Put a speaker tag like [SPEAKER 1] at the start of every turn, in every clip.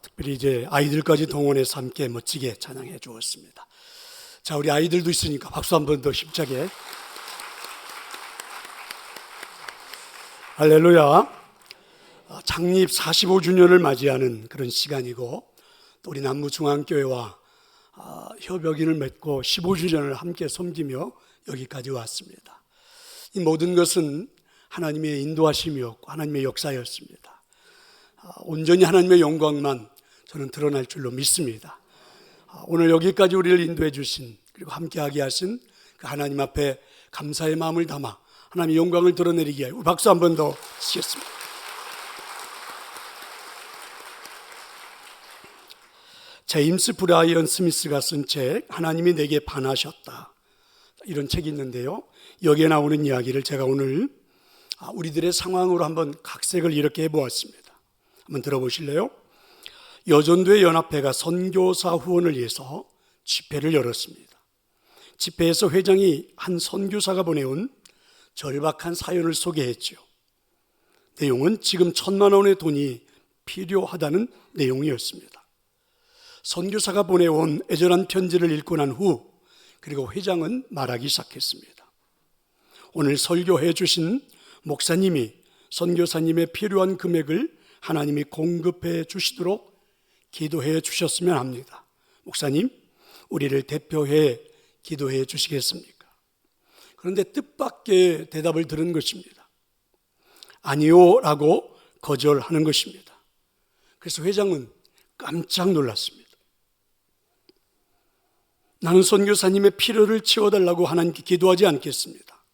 [SPEAKER 1] 특별히 이제 아이들까지 동원해서 함께 멋지게 찬양해 주었습니다. 자, 우리 아이들도 있으니까 박수 한 번 더 힘차게. 할렐루야. 창립 45주년을 맞이하는 그런 시간이고, 또 우리 남부중앙교회와 협약인을 맺고 15주년을 함께 섬기며 여기까지 왔습니다. 이 모든 것은 하나님의 인도하심이었고 하나님의 역사였습니다. 온전히 하나님의 영광만 저는 드러날 줄로 믿습니다. 오늘 여기까지 우리를 인도해 주신, 그리고 함께하게 하신 그 하나님 앞에 감사의 마음을 담아 하나님의 영광을 드러내리기 위해 박수 한 번 더 치겠습니다. 제임스 브라이언 스미스가 쓴 책 하나님이 내게 반하셨다, 이런 책이 있는데요, 여기에 나오는 이야기를 제가 오늘 우리들의 상황으로 한번 각색을 이렇게 해보았습니다. 한번 들어보실래요? 여전도의 연합회가 선교사 후원을 위해서 집회를 열었습니다. 집회에서 회장이 한 선교사가 보내온 절박한 사연을 소개했죠. 내용은 지금 1,000만 원의 돈이 필요하다는 내용이었습니다. 선교사가 보내온 애절한 편지를 읽고 난 후, 그리고 회장은 말하기 시작했습니다. 오늘 설교해 주신 목사님이 선교사님의 필요한 금액을 하나님이 공급해 주시도록 기도해 주셨으면 합니다. 목사님, 우리를 대표해 기도해 주시겠습니까? 그런데 뜻밖의 대답을 들은 것입니다. 아니요 라고 거절하는 것입니다. 그래서 회장은 깜짝 놀랐습니다. 나는 선교사님의 필요를 채워달라고 하나님께 기도하지 않겠습니다.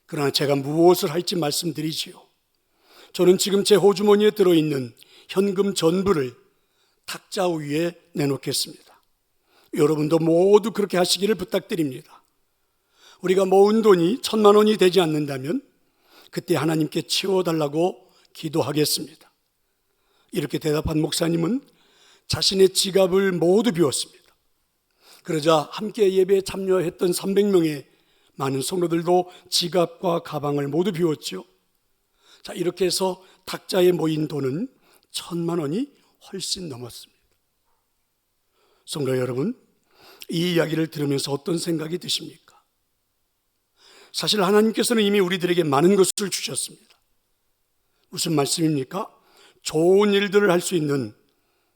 [SPEAKER 1] 그러나 제가 무엇을 할지 말씀드리지요. 저는 지금 제 호주머니에 들어있는 현금 전부를 탁자 위에 내놓겠습니다. 여러분도 모두 그렇게 하시기를 부탁드립니다. 우리가 모은 돈이 1,000만 원이 되지 않는다면 그때 하나님께 채워달라고 기도하겠습니다. 이렇게 대답한 목사님은 자신의 지갑을 모두 비웠습니다. 그러자 함께 예배에 참여했던 300명의 많은 성도들도 지갑과 가방을 모두 비웠죠. 자, 이렇게 해서 탁자에 모인 돈은 1,000만 원이 훨씬 넘었습니다. 성도 여러분, 이 이야기를 들으면서 어떤 생각이 드십니까? 사실 하나님께서는 이미 우리들에게 많은 것을 주셨습니다. 무슨 말씀입니까? 좋은 일들을 할 수 있는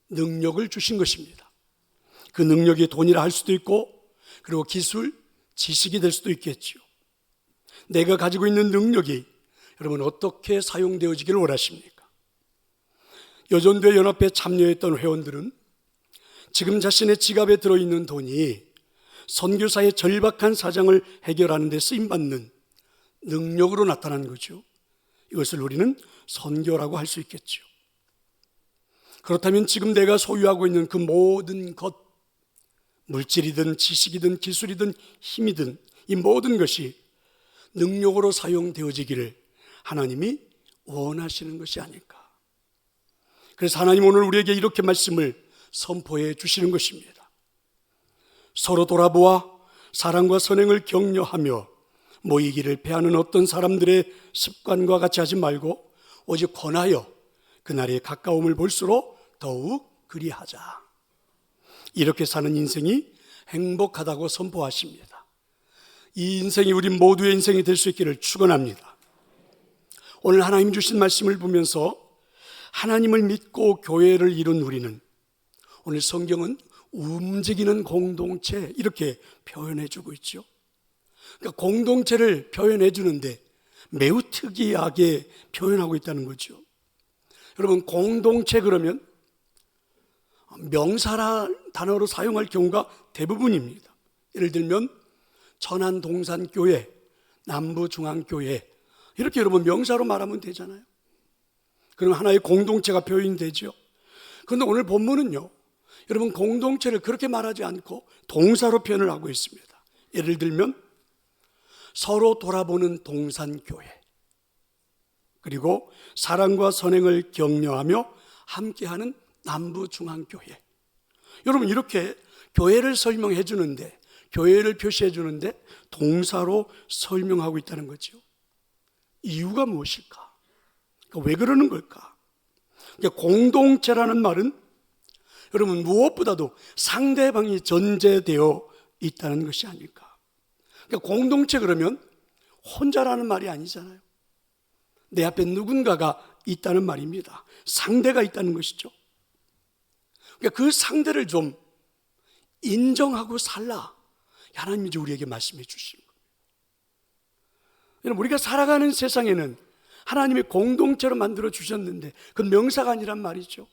[SPEAKER 1] 능력을 주신 것입니다. 그 능력이 돈이라 할 수도 있고, 그리고 기술, 지식이 될 수도 있겠죠. 내가 가지고 있는 능력이 여러분 어떻게 사용되어지기를 원하십니까? 여전도의 연합회에 참여했던 회원들은 지금 자신의 지갑에 들어있는 돈이 선교사의 절박한 사정을 해결하는 데 쓰임받는 능력으로 나타난 거죠. 이것을 우리는 선교라고 할 수 있겠죠. 그렇다면 지금 내가 소유하고 있는 그 모든 것, 물질이든 지식이든 기술이든 힘이든 이 모든 것이 능력으로 사용되어지기를 하나님이 원하시는 것이 아닐까. 그래서 하나님 오늘 우리에게 이렇게 말씀을 선포해 주시는 것입니다. 서로 돌아보아 사랑과 선행을 격려하며 모이기를 패하는 어떤 사람들의 습관과 같이 하지 말고 오직 권하여 그날의 가까움을 볼수록 더욱 그리하자. 이렇게 사는 인생이 행복하다고 선포하십니다. 이 인생이 우리 모두의 인생이 될 수 있기를 축원합니다. 오늘 하나님 주신 말씀을 보면서 하나님을 믿고 교회를 이룬 우리는, 오늘 성경은 움직이는 공동체 이렇게 표현해 주고 있죠. 그러니까 공동체를 표현해 주는데 매우 특이하게 표현하고 있다는 거죠. 여러분, 공동체 그러면 명사라 단어로 사용할 경우가 대부분입니다. 예를 들면 천안동산교회, 남부중앙교회 이렇게 여러분 명사로 말하면 되잖아요. 그러면 하나의 공동체가 표현되죠. 그런데 오늘 본문은요, 여러분 공동체를 그렇게 말하지 않고 동사로 표현을 하고 있습니다. 예를 들면 서로 돌아보는 동산교회, 그리고 사랑과 선행을 격려하며 함께하는 남부중앙교회. 여러분 이렇게 교회를 설명해 주는데, 교회를 표시해 주는데 동사로 설명하고 있다는 거죠. 이유가 무엇일까? 왜 그러는 걸까? 그러니까 공동체라는 말은 여러분 무엇보다도 상대방이 전제되어 있다는 것이 아닐까. 그러니까 공동체 그러면 혼자라는 말이 아니잖아요. 내 앞에 누군가가 있다는 말입니다. 상대가 있다는 것이죠. 그러니까 그 상대를 좀 인정하고 살라. 하나님이 이제 우리에게 말씀해 주시는 거예요. 여러분, 우리가 살아가는 세상에는 하나님이 공동체로 만들어 주셨는데 그건 명사가 아니란 말이죠.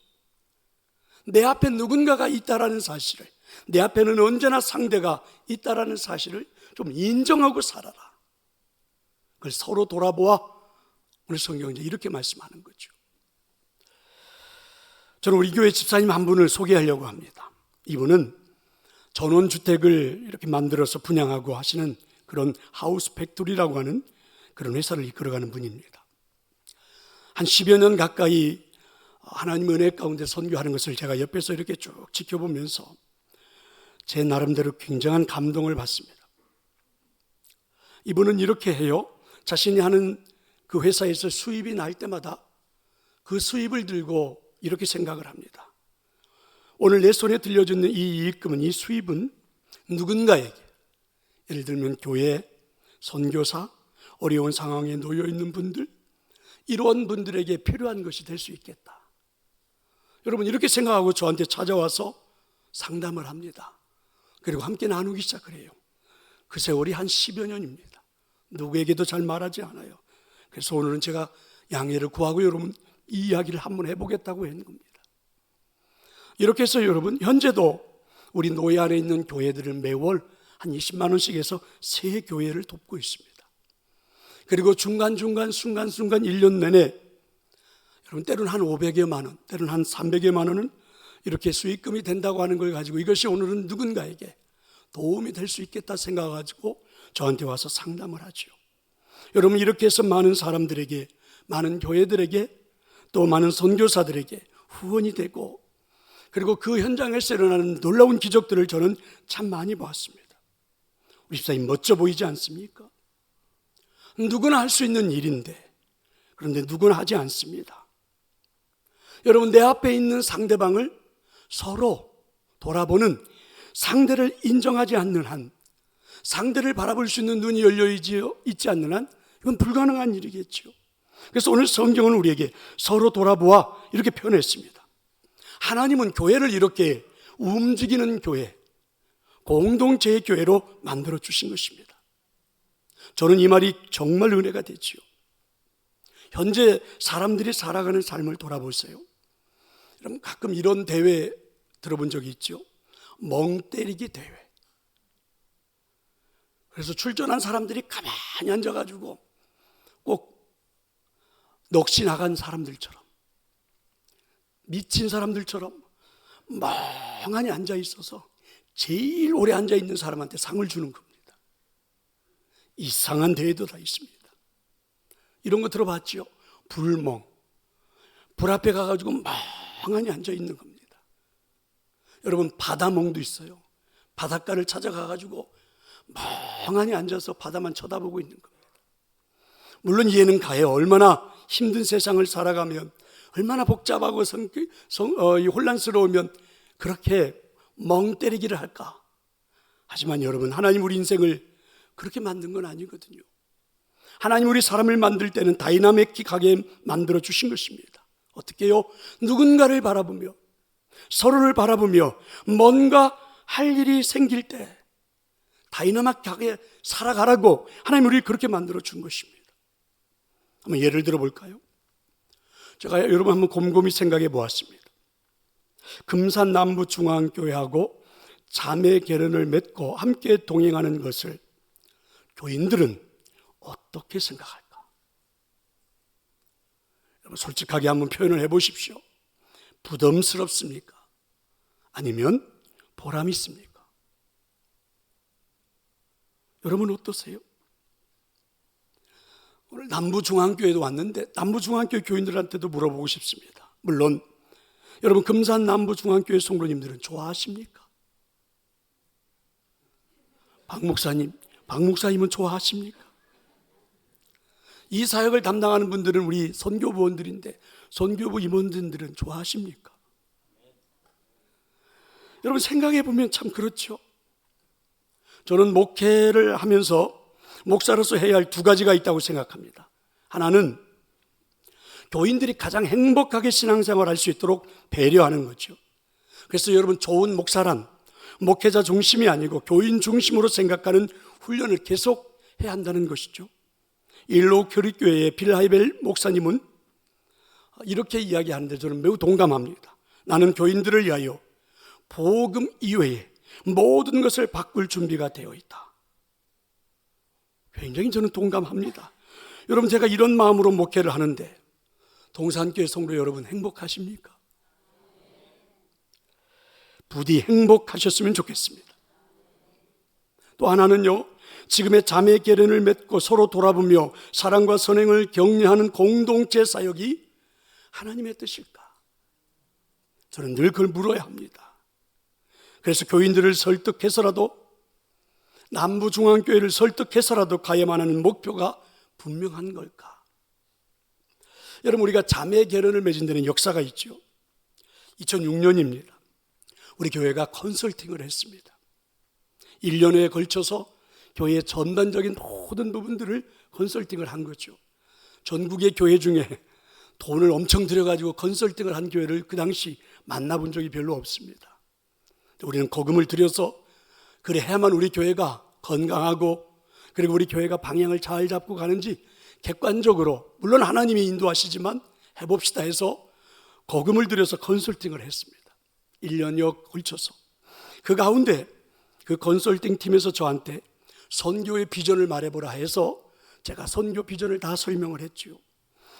[SPEAKER 1] 내 앞에 누군가가 있다라는 사실을, 내 앞에는 언제나 상대가 있다라는 사실을 좀 인정하고 살아라. 그걸 서로 돌아보아. 오늘 성경은 이제 이렇게 말씀하는 거죠. 저는 우리 교회 집사님 한 분을 소개하려고 합니다. 이분은 전원주택을 이렇게 만들어서 분양하고 하시는 그런 하우스 팩토리라고 하는 그런 회사를 이끌어가는 분입니다. 한 10여 년 가까이 하나님 은혜 가운데 선교하는 것을 제가 옆에서 이렇게 쭉 지켜보면서 제 나름대로 굉장한 감동을 받습니다. 이분은 이렇게 해요. 자신이 하는 그 회사에서 수입이 날 때마다 그 수입을 들고 이렇게 생각을 합니다. 오늘 내 손에 들려주는 이 이익금은, 이 수입은 누군가에게, 예를 들면 교회, 선교사, 어려운 상황에 놓여 있는 분들, 이런 분들에게 필요한 것이 될 수 있겠다. 여러분, 이렇게 생각하고 저한테 찾아와서 상담을 합니다. 그리고 함께 나누기 시작을 해요. 그 세월이 한 10여 년입니다. 누구에게도 잘 말하지 않아요. 그래서 오늘은 제가 양해를 구하고 여러분 이 이야기를 한번 해보겠다고 했는 겁니다. 이렇게 해서 여러분, 현재도 우리 노예 안에 있는 교회들을 매월 한 20만 원씩 해서 세 교회를 돕고 있습니다. 그리고 중간중간 순간순간 1년 내내 여러분, 때로는 한 500여만 원, 때로는 한 300여만 원은 이렇게 수익금이 된다고 하는 걸 가지고 이것이 오늘은 누군가에게 도움이 될 수 있겠다 생각해가지고 저한테 와서 상담을 하죠. 여러분, 이렇게 해서 많은 사람들에게, 많은 교회들에게, 또 많은 선교사들에게 후원이 되고, 그리고 그 현장에서 일어나는 놀라운 기적들을 저는 참 많이 보았습니다. 우리 집사님 멋져 보이지 않습니까? 누구나 할 수 있는 일인데, 그런데 누구나 하지 않습니다. 여러분, 내 앞에 있는 상대방을 서로 돌아보는, 상대를 인정하지 않는 한, 상대를 바라볼 수 있는 눈이 열려 있지 않는 한 이건 불가능한 일이겠죠. 그래서 오늘 성경은 우리에게 서로 돌아보아 이렇게 표현했습니다. 하나님은 교회를 이렇게 움직이는 교회, 공동체의 교회로 만들어 주신 것입니다. 저는 이 말이 정말 은혜가 되지요. 현재 사람들이 살아가는 삶을 돌아보세요. 여러분, 가끔 이런 대회 들어본 적이 있죠. 멍 때리기 대회. 그래서 출전한 사람들이 가만히 앉아가지고 꼭 넋이 나간 사람들처럼, 미친 사람들처럼 멍하니 앉아 있어서 제일 오래 앉아 있는 사람한테 상을 주는 겁니다. 이상한 대회도 다 있습니다. 이런 거 들어봤죠? 불멍. 불 앞에 가가지고 멍하니 앉아 있는 겁니다. 여러분, 바다멍도 있어요. 바닷가를 찾아가가지고 멍하니 앉아서 바다만 쳐다보고 있는 겁니다. 물론 이해는 가요. 얼마나 힘든 세상을 살아가면, 얼마나 복잡하고 혼란스러우면 그렇게 멍 때리기를 할까. 하지만 여러분, 하나님 우리 인생을 그렇게 만든 건 아니거든요. 하나님 우리 사람을 만들 때는 다이나믹하게 만들어 주신 것입니다. 어떻게요? 누군가를 바라보며, 서로를 바라보며 뭔가 할 일이 생길 때 다이나믹하게 살아가라고 하나님 우리를 그렇게 만들어 준 것입니다. 한번 예를 들어 볼까요? 제가 여러분 한번 곰곰이 생각해 보았습니다. 금산 남부중앙교회하고 자매 결연을 맺고 함께 동행하는 것을 교인들은 어떻게 생각할까? 여러분, 솔직하게 한번 표현을 해 보십시오. 부담스럽습니까? 아니면 보람 있습니까? 여러분 어떠세요? 오늘 남부중앙교회도 왔는데 남부중앙교회 교인들한테도 물어보고 싶습니다. 물론 여러분, 금산 남부중앙교회 성도님들은 좋아하십니까? 박 목사님은 좋아하십니까? 이 사역을 담당하는 분들은 우리 선교부원들인데 선교부 임원진들은 좋아하십니까? 여러분 생각해 보면 참 그렇죠. 저는 목회를 하면서 목사로서 해야 할 두 가지가 있다고 생각합니다. 하나는 교인들이 가장 행복하게 신앙생활을 할 수 있도록 배려하는 거죠. 그래서 여러분 좋은 목사란 목회자 중심이 아니고 교인 중심으로 생각하는 훈련을 계속 해야 한다는 것이죠. 일로 교리교회의 빌 하이벨 목사님은 이렇게 이야기하는데 저는 매우 동감합니다. 나는 교인들을 위하여 복음 이외에 모든 것을 바꿀 준비가 되어 있다. 굉장히 저는 동감합니다. 여러분 제가 이런 마음으로 목회를 하는데 동산교회 성도 여러분 행복하십니까? 부디 행복하셨으면 좋겠습니다. 또 하나는요, 지금의 자매 결연을 맺고 서로 돌아보며 사랑과 선행을 격려하는 공동체 사역이 하나님의 뜻일까? 저는 늘 그걸 물어야 합니다. 그래서 교인들을 설득해서라도 남부중앙교회를 설득해서라도 가야만 하는 목표가 분명한 걸까? 여러분 우리가 자매 결연을 맺은 데는 역사가 있죠. 2006년입니다. 우리 교회가 컨설팅을 했습니다. 1년에 걸쳐서 교회의 전반적인 모든 부분들을 컨설팅을 한 거죠. 전국의 교회 중에 돈을 엄청 들여가지고 컨설팅을 한 교회를 그 당시 만나본 적이 별로 없습니다. 우리는 거금을 들여서 그래 해야만 우리 교회가 건강하고 그리고 우리 교회가 방향을 잘 잡고 가는지 객관적으로 물론 하나님이 인도하시지만 해봅시다 해서 거금을 들여서 컨설팅을 했습니다. 1년여 걸쳐서. 그 가운데 그 컨설팅 팀에서 저한테 선교의 비전을 말해보라 해서 제가 선교 비전을 다 설명을 했죠.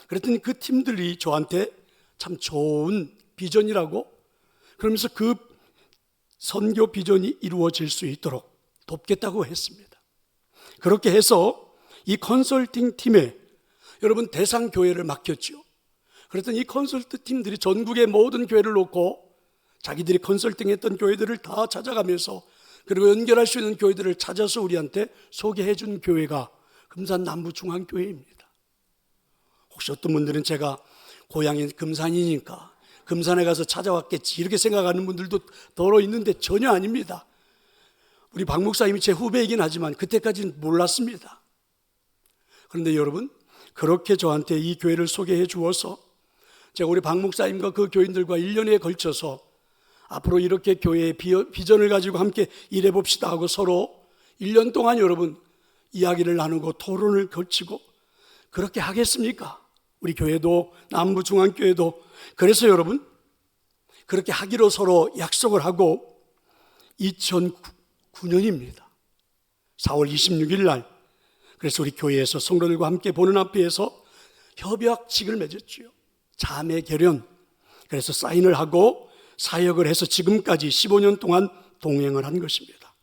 [SPEAKER 1] 그랬더니 그 팀들이 저한테 참 좋은 비전이라고 그러면서 그 선교 비전이 이루어질 수 있도록 돕겠다고 했습니다. 그렇게 해서 이 컨설팅 팀에 여러분 대상 교회를 맡겼죠. 그랬더니 이 컨설팅 팀들이 전국의 모든 교회를 놓고 자기들이 컨설팅했던 교회들을 다 찾아가면서 그리고 연결할 수 있는 교회들을 찾아서 우리한테 소개해 준 교회가 금산 남부중앙교회입니다. 혹시 어떤 분들은 제가 고향이 금산이니까 금산에 가서 찾아왔겠지 이렇게 생각하는 분들도 더러 있는데 전혀 아닙니다. 우리 박 목사님이 제 후배이긴 하지만 그때까지는 몰랐습니다. 그런데 여러분 그렇게 저한테 이 교회를 소개해 주어서 제가 우리 박 목사님과 그 교인들과 1년에 걸쳐서 앞으로 이렇게 교회의 비전을 가지고 함께 일해 봅시다 하고 서로 1년 동안 여러분 이야기를 나누고 토론을 거치고 그렇게 하겠습니까? 우리 교회도 남부중앙교회도 그래서 여러분 그렇게 하기로 서로 약속을 하고 2009년입니다. 4월 26일 날 그래서 우리 교회에서 성도들과 함께 보는 앞에서 협약식을 맺었죠. 자매 결연. 그래서 사인을 하고 사역을 해서 지금까지 15년 동안 동행을 한 것입니다.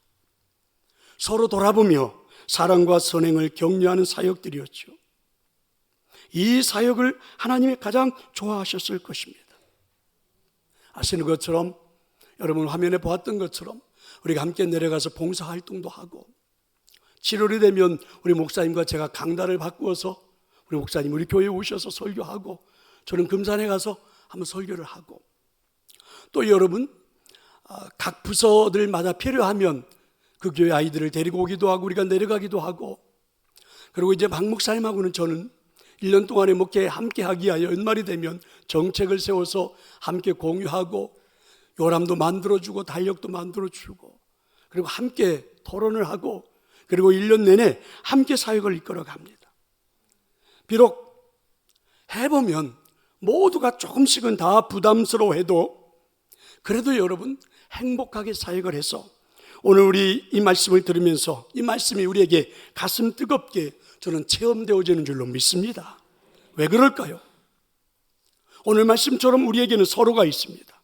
[SPEAKER 1] 서로 돌아보며 사랑과 선행을 격려하는 사역들이었죠. 이 사역을 하나님이 가장 좋아하셨을 것입니다. 아시는 것처럼 여러분 화면에 보았던 것처럼 우리가 함께 내려가서 봉사활동도 하고 7월이 되면 우리 목사님과 제가 강단을 바꾸어서 우리 목사님 우리 교회에 오셔서 설교하고 저는 금산에 가서 한번 설교를 하고 또 여러분 각 부서들마다 필요하면 그 교회 아이들을 데리고 오기도 하고 우리가 내려가기도 하고 그리고 이제 박 목사님하고는 저는 1년 동안의 목회에 함께 하기 위하여 연말이 되면 정책을 세워서 함께 공유하고 요람도 만들어주고 달력도 만들어주고 그리고 함께 토론을 하고 그리고 1년 내내 함께 사역을 이끌어 갑니다. 비록 해보면 모두가 조금씩은 다 부담스러워해도 그래도 여러분 행복하게 사역을 해서 오늘 우리 이 말씀을 들으면서 이 말씀이 우리에게 가슴 뜨겁게 저는 체험되어지는 줄로 믿습니다. 왜 그럴까요? 오늘 말씀처럼 우리에게는 서로가 있습니다.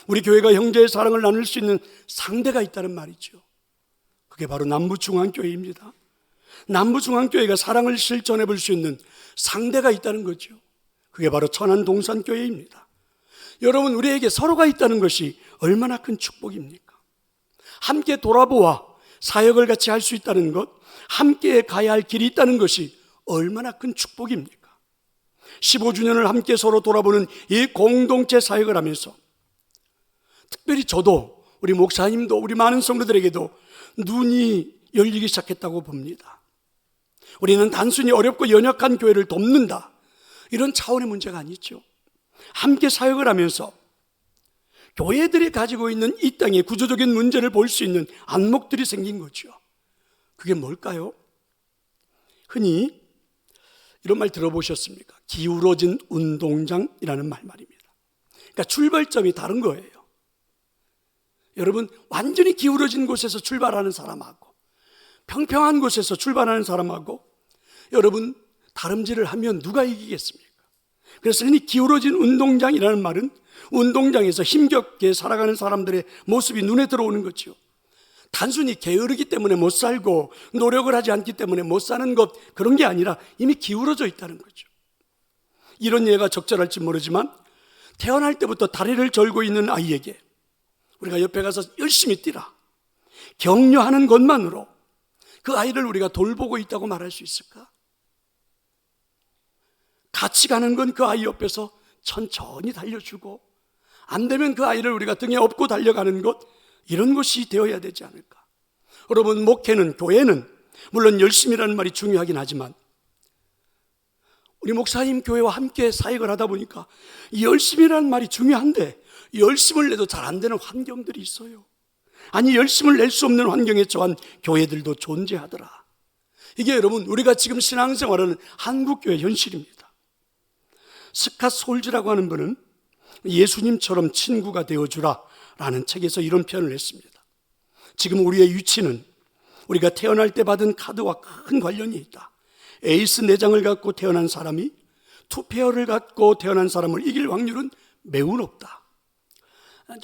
[SPEAKER 1] 우리 교회가 형제의 사랑을 나눌 수 있는 상대가 있다는 말이죠. 그게 바로 남부중앙교회입니다. 남부중앙교회가 사랑을 실천해 볼 수 있는 상대가 있다는 거죠. 그게 바로 천안동산교회입니다. 여러분 우리에게 서로가 있다는 것이 얼마나 큰 축복입니까? 함께 돌아보아 사역을 같이 할 수 있다는 것, 함께 가야 할 길이 있다는 것이 얼마나 큰 축복입니까? 15주년을 함께 서로 돌아보는 이 공동체 사역을 하면서 특별히 저도, 우리 목사님도, 우리 많은 성도들에게도 눈이 열리기 시작했다고 봅니다. 우리는 단순히 어렵고 연약한 교회를 돕는다, 이런 차원의 문제가 아니죠. 함께 사역을 하면서 교회들이 가지고 있는 이 땅의 구조적인 문제를 볼 수 있는 안목들이 생긴 거죠. 그게 뭘까요? 흔히 이런 말 들어보셨습니까? 기울어진 운동장이라는 말입니다. 그러니까 출발점이 다른 거예요. 여러분, 완전히 기울어진 곳에서 출발하는 사람하고 평평한 곳에서 출발하는 사람하고 여러분 다름질을 하면 누가 이기겠습니까? 그래서 흔히 기울어진 운동장이라는 말은 운동장에서 힘겹게 살아가는 사람들의 모습이 눈에 들어오는 거죠. 단순히 게으르기 때문에 못 살고 노력을 하지 않기 때문에 못 사는 것, 그런 게 아니라 이미 기울어져 있다는 거죠. 이런 예가 적절할지 모르지만 태어날 때부터 다리를 절고 있는 아이에게 우리가 옆에 가서 열심히 뛰라, 격려하는 것만으로 그 아이를 우리가 돌보고 있다고 말할 수 있을까? 같이 가는 건 그 아이 옆에서 천천히 달려주고, 안 되면 그 아이를 우리가 등에 업고 달려가는 것, 이런 것이 되어야 되지 않을까? 여러분, 목회는, 교회는 물론 열심이라는 말이 중요하긴 하지만 우리 목사님 교회와 함께 사역을 하다 보니까 열심이라는 말이 중요한데 열심을 내도 잘 안 되는 환경들이 있어요. 아니, 열심을 낼 수 없는 환경에 처한 교회들도 존재하더라. 이게 여러분, 우리가 지금 신앙생활하는 한국교회 현실입니다. 스캇 솔즈라고 하는 분은 예수님처럼 친구가 되어주라 라는 책에서 이런 표현을 했습니다. 지금 우리의 위치는 우리가 태어날 때 받은 카드와 큰 관련이 있다. 에이스 4장을 갖고 태어난 사람이 투페어를 갖고 태어난 사람을 이길 확률은 매우 높다.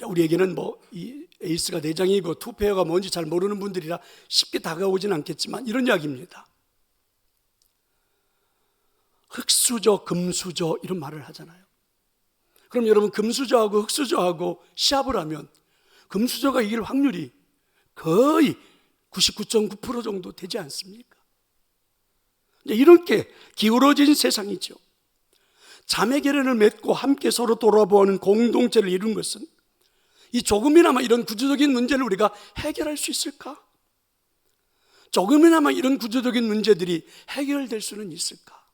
[SPEAKER 1] 우리에게는 이 에이스가 4장이고 투페어가 뭔지 잘 모르는 분들이라 쉽게 다가오진 않겠지만 이런 이야기입니다. 흑수저, 금수저 이런 말을 하잖아요. 그럼 여러분, 금수저하고 흑수저하고 시합을 하면 금수저가 이길 확률이 거의 99.9% 정도 되지 않습니까? 이렇게 기울어진 세상이죠. 자매 결연을 맺고 함께 서로 돌아보는 공동체를 이룬 것은 이 조금이나마 이런 구조적인 문제를 우리가 해결할 수 있을까? 조금이나마 이런 구조적인 문제들이 해결될 수는 있을까?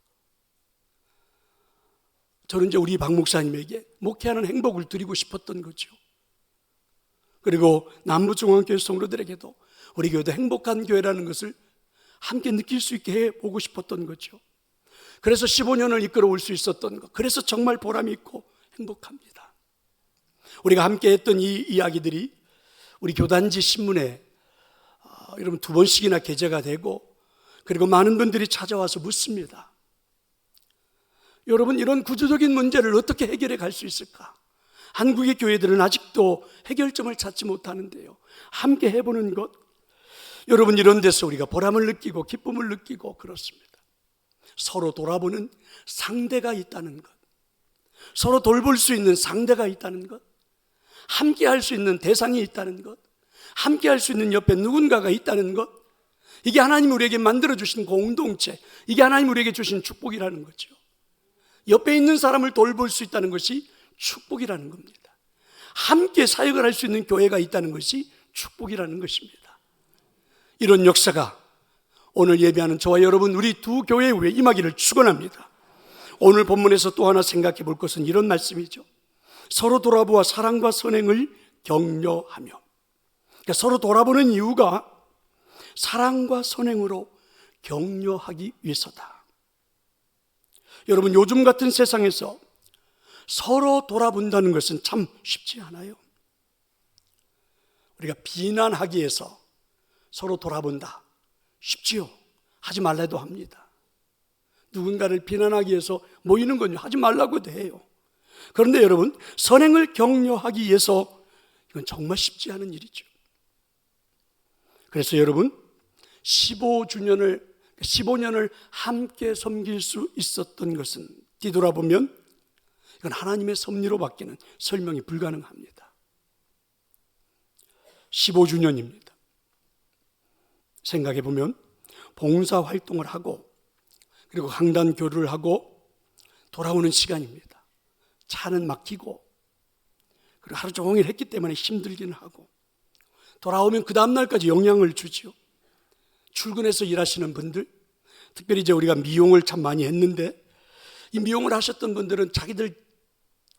[SPEAKER 1] 저는 이제 우리 박 목사님에게 목회하는 행복을 드리고 싶었던 거죠. 그리고 남부중앙교회 성도들에게도 우리 교회도 행복한 교회라는 것을 함께 느낄 수 있게 해보고 싶었던 거죠. 그래서 15년을 이끌어올 수 있었던 것, 그래서 정말 보람이 있고 행복합니다. 우리가 함께 했던 이 이야기들이 우리 교단지 신문에 여러분 2번씩이나 게재가 되고, 그리고 많은 분들이 찾아와서 묻습니다. 여러분, 이런 구조적인 문제를 어떻게 해결해 갈 수 있을까? 한국의 교회들은 아직도 해결점을 찾지 못하는데요. 함께 해보는 것, 여러분, 이런 데서 우리가 보람을 느끼고 기쁨을 느끼고 그렇습니다. 서로 돌아보는 상대가 있다는 것, 서로 돌볼 수 있는 상대가 있다는 것, 함께 할 수 있는 대상이 있다는 것, 함께 할 수 있는 옆에 누군가가 있다는 것, 이게 하나님 우리에게 만들어주신 공동체, 이게 하나님 우리에게 주신 축복이라는 거죠. 옆에 있는 사람을 돌볼 수 있다는 것이 축복이라는 겁니다. 함께 사역을 할 수 있는 교회가 있다는 것이 축복이라는 것입니다. 이런 역사가 오늘 예배하는 저와 여러분, 우리 두 교회에 임하기를 축원합니다. 오늘 본문에서 또 하나 생각해 볼 것은 이런 말씀이죠. 서로 돌아보아 사랑과 선행을 격려하며. 그러니까 서로 돌아보는 이유가 사랑과 선행으로 격려하기 위해서다. 여러분, 요즘 같은 세상에서 서로 돌아본다는 것은 참 쉽지 않아요. 우리가 비난하기 위해서 서로 돌아본다, 쉽지요. 하지 말라도 합니다. 누군가를 비난하기 위해서 모이는 건 하지 말라고도 해요. 그런데 여러분, 선행을 격려하기 위해서 이건 정말 쉽지 않은 일이죠. 그래서 여러분, 15년을 함께 섬길 수 있었던 것은 뒤돌아보면 이건 하나님의 섭리로 밖에는 설명이 불가능합니다. 15주년입니다. 생각해 보면 봉사활동을 하고, 그리고 강단 교류를 하고, 돌아오는 시간입니다. 차는 막히고, 그리고 하루 종일 했기 때문에 힘들기는 하고, 돌아오면 그 다음날까지 영향을 주지요. 출근해서 일하시는 분들, 특별히 이제 우리가 미용을 참 많이 했는데, 이 미용을 하셨던 분들은 자기들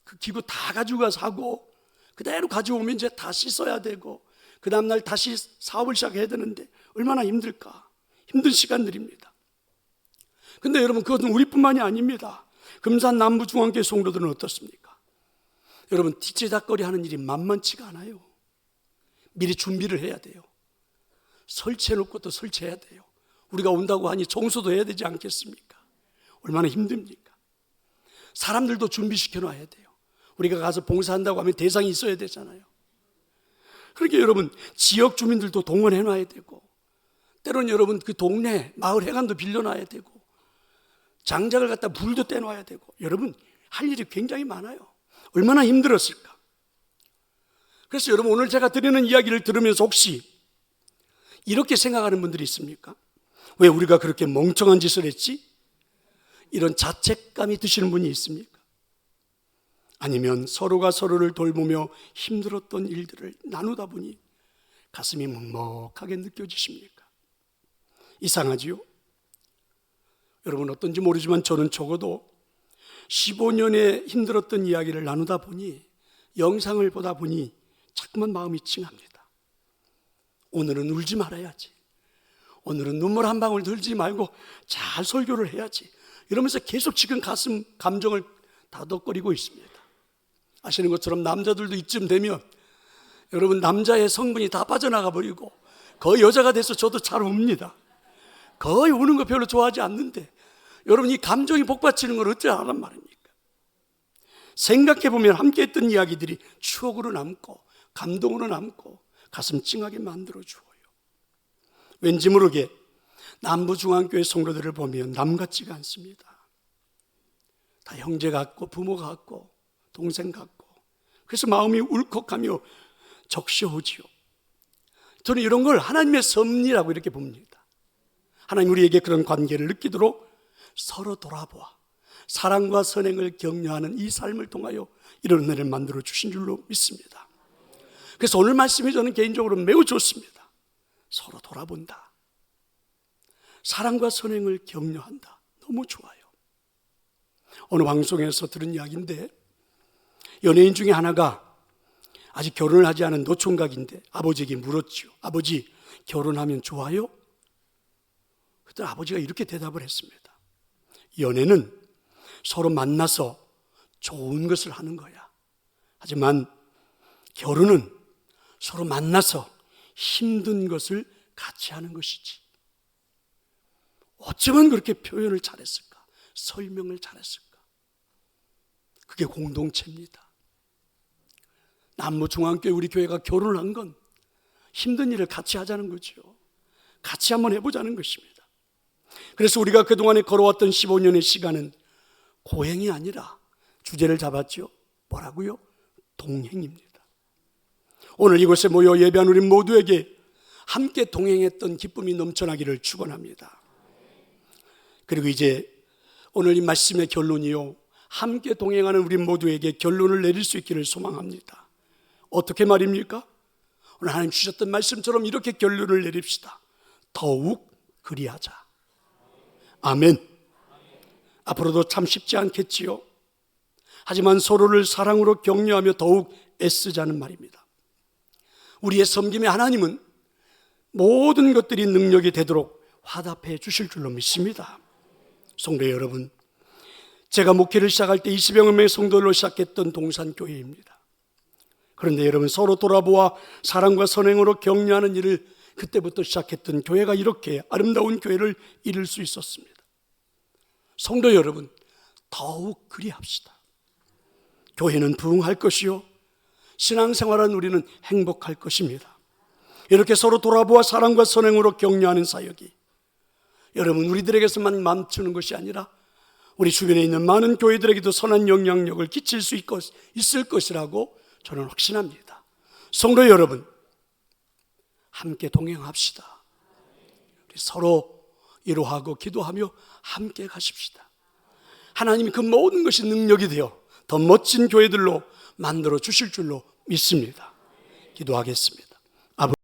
[SPEAKER 1] 그 기구 다 가지고 가서 하고, 그대로 가져오면 이제 다 씻어야 되고, 그 다음날 다시 사업을 시작해야 되는데 얼마나 힘들까. 힘든 시간들입니다. 근데 여러분, 그것은 우리뿐만이 아닙니다. 금산 남부중앙교회 성도들은 어떻습니까? 여러분, 뒤치다거리 하는 일이 만만치가 않아요. 미리 준비를 해야 돼요. 설치해놓고 또 설치해야 돼요. 우리가 온다고 하니 청소도 해야 되지 않겠습니까? 얼마나 힘듭니까? 사람들도 준비시켜놔야 돼요. 우리가 가서 봉사한다고 하면 대상이 있어야 되잖아요. 그러니까 여러분, 지역 주민들도 동원해놔야 되고, 때로는 여러분 그 동네 마을 회관도 빌려놔야 되고, 장작을 갖다 불도 떼놔야 되고, 여러분 할 일이 굉장히 많아요. 얼마나 힘들었을까. 그래서 여러분, 오늘 제가 드리는 이야기를 들으면서 혹시 이렇게 생각하는 분들이 있습니까? 왜 우리가 그렇게 멍청한 짓을 했지? 이런 자책감이 드시는 분이 있습니까? 아니면 서로가 서로를 돌보며 힘들었던 일들을 나누다 보니 가슴이 먹먹하게 느껴지십니까? 이상하지요? 여러분, 어떤지 모르지만 저는 적어도 15년의 힘들었던 이야기를 나누다 보니, 영상을 보다 보니 자꾸만 마음이 찡합니다. 오늘은 울지 말아야지. 오늘은 눈물 한 방울 들지 말고 잘 설교를 해야지. 이러면서 계속 지금 감정을 다독거리고 있습니다. 아시는 것처럼 남자들도 이쯤 되면 여러분, 남자의 성분이 다 빠져나가 버리고 거의 여자가 돼서 저도 잘 웁니다. 거의 우는 거 별로 좋아하지 않는데, 여러분, 이 감정이 복받치는 걸 어찌 하란 말입니까? 생각해보면 함께 했던 이야기들이 추억으로 남고 감동으로 남고 가슴 찡하게 만들어 주어요. 왠지 모르게 남부중앙교회 성도들을 보면 남 같지가 않습니다. 다 형제 같고 부모 같고 동생 같고, 그래서 마음이 울컥하며 적셔오지요. 저는 이런 걸 하나님의 섭리라고 이렇게 봅니다. 하나님 우리에게 그런 관계를 느끼도록 서로 돌아보아 사랑과 선행을 격려하는 이 삶을 통하여 이런 은혜를 만들어 주신 줄로 믿습니다. 그래서 오늘 말씀이 저는 개인적으로 매우 좋습니다. 서로 돌아본다, 사랑과 선행을 격려한다. 너무 좋아요. 어느 방송에서 들은 이야기인데, 연예인 중에 하나가 아직 결혼을 하지 않은 노총각인데 아버지에게 물었죠. 아버지, 결혼하면 좋아요? 그때 아버지가 이렇게 대답을 했습니다. 연애는 서로 만나서 좋은 것을 하는 거야. 하지만 결혼은 서로 만나서 힘든 것을 같이 하는 것이지. 어쩌면 그렇게 표현을 잘했을까? 설명을 잘했을까? 그게 공동체입니다. 남부중앙교회 우리 교회가 결혼을 한 건 힘든 일을 같이 하자는 거죠. 같이 한번 해보자는 것입니다. 그래서 우리가 그동안에 걸어왔던 15년의 시간은 고행이 아니라 주제를 잡았죠. 뭐라고요? 동행입니다. 오늘 이곳에 모여 예배한 우리 모두에게 함께 동행했던 기쁨이 넘쳐나기를 축원합니다. 그리고 이제 오늘 이 말씀의 결론이요, 함께 동행하는 우리 모두에게 결론을 내릴 수 있기를 소망합니다. 어떻게 말입니까? 오늘 하나님 주셨던 말씀처럼 이렇게 결론을 내립시다. 더욱 그리하자. 아멘. 앞으로도 참 쉽지 않겠지요. 하지만 서로를 사랑으로 격려하며 더욱 애쓰자는 말입니다. 우리의 섬김의 하나님은 모든 것들이 능력이 되도록 화답해 주실 줄로 믿습니다. 성도 여러분, 제가 목회를 시작할 때 20여 명의 성도들로 시작했던 동산교회입니다. 그런데 여러분, 서로 돌아보아 사랑과 선행으로 격려하는 일을 그때부터 시작했던 교회가 이렇게 아름다운 교회를 이룰 수 있었습니다. 성도 여러분, 더욱 그리합시다. 교회는 부흥할 것이요, 신앙생활한 우리는 행복할 것입니다. 이렇게 서로 돌아보아 사랑과 선행으로 격려하는 사역이 여러분 우리들에게서만 멈추는 것이 아니라 우리 주변에 있는 많은 교회들에게도 선한 영향력을 끼칠 수 있을 것이라고 저는 확신합니다. 성도 여러분, 함께 동행합시다. 우리 서로 위로하고 기도하며 함께 가십시다. 하나님이 그 모든 것이 능력이 되어 더 멋진 교회들로 만들어 주실 줄로 믿습니다. 기도하겠습니다.